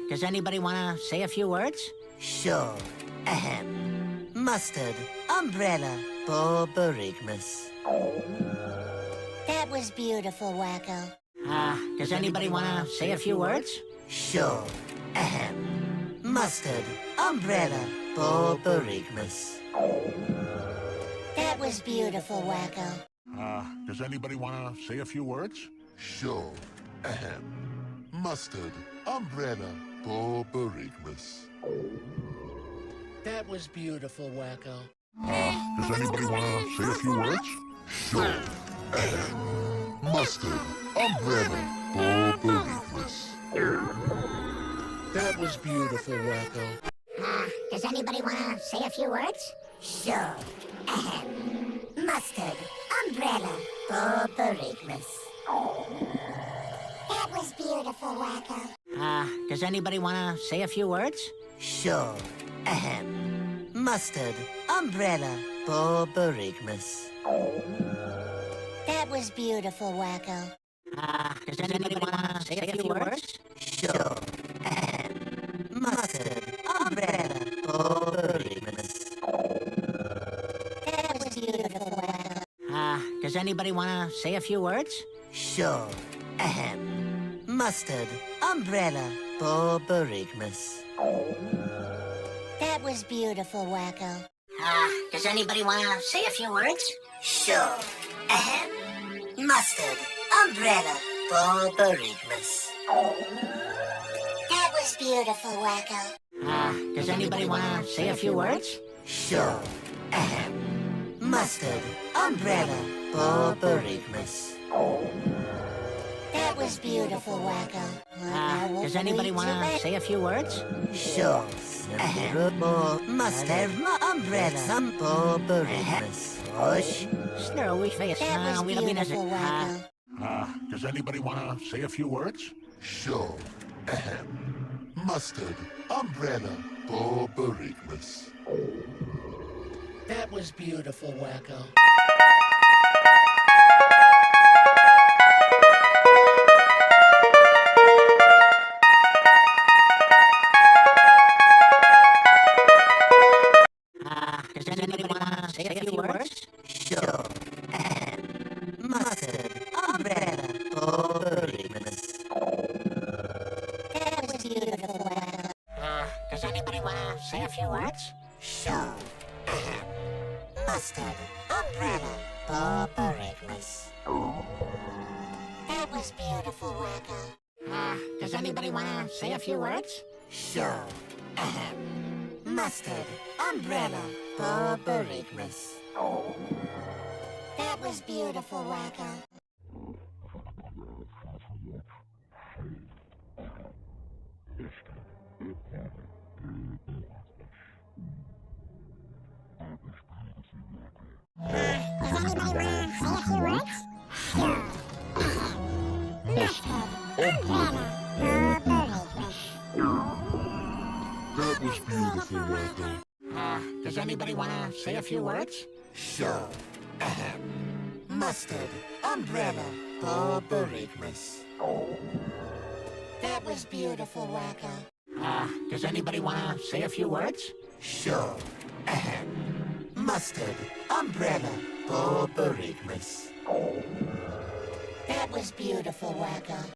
Does anybody want to say a few words? Sure. Ahem. Mustard, umbrella, Borborygmus. That was beautiful, Wakko. Does anybody want to say a few words? Sure. Ahem. Mustard, umbrella, Borborygmus. That was beautiful, Wakko. Does anybody want to say a few words? Sure. Ahem. Mustard, umbrella, Borborygmus. That was beautiful, Wakko. Does anybody want to say a few words? Sure. Ahem. Mustard, umbrella, Borborygmus. That was beautiful, Wakko. Does anybody want to say a few words? Sure. Ahem. Mustard, umbrella, Borborygmus. That was beautiful, Wakko. Does anybody want to say a few words? Sure. Ahem. Mustard, umbrella, Borborygmus. That was beautiful, Wakko. Does anybody want to say a few words? Sure. Ahem. Mustard, umbrella, Borborygmus. That was beautiful, Wakko. Does anybody want to say a few words? Sure. Ahem. Mustard, umbrella, Borborygmus. That was beautiful, Wakko. Does anybody want to say a few words? Sure. Ahem. Mustard, umbrella, Borborygmus. That was beautiful, Wakko. Does anybody want to say a few words? Sure. Ahem. Mustard, umbrella, Borborygmus. That was beautiful, Wakko. Does anybody want to say a few words? Sure. Ahem. Mustard, umbrella, Borborygmus. Push. Snurl, we face. That was We don't mean as beautiful, Wakko. Does anybody want to say a few words? Sure. Ahem. Mustard, umbrella, Borborygmus. That was beautiful, Wakko. Does anybody want to say a few words? Sure. Ahem. Mustard, umbrella, Borborygmus. That was beautiful, Wakko. Does anybody want to say a few words? Sure. Ahem. Mustard, umbrella, Borborygmus. That was beautiful, Wakko. Does anybody want to say a few words? Sure. Ahem. Mustard, umbrella, Borborygmus. That was beautiful, Wakko. Does anybody want to say a few words? Sure. Mustard, umbrella, Borborygmus. That was beautiful, Wakko. Does anybody want to say a few words? Sure. Ahem. Mustard, umbrella, Borborygmus. That was beautiful, Wakko. Does anybody want to say a few words? Sure. Ahem. Mustard, umbrella, Borborygmus. That was beautiful, Wakko.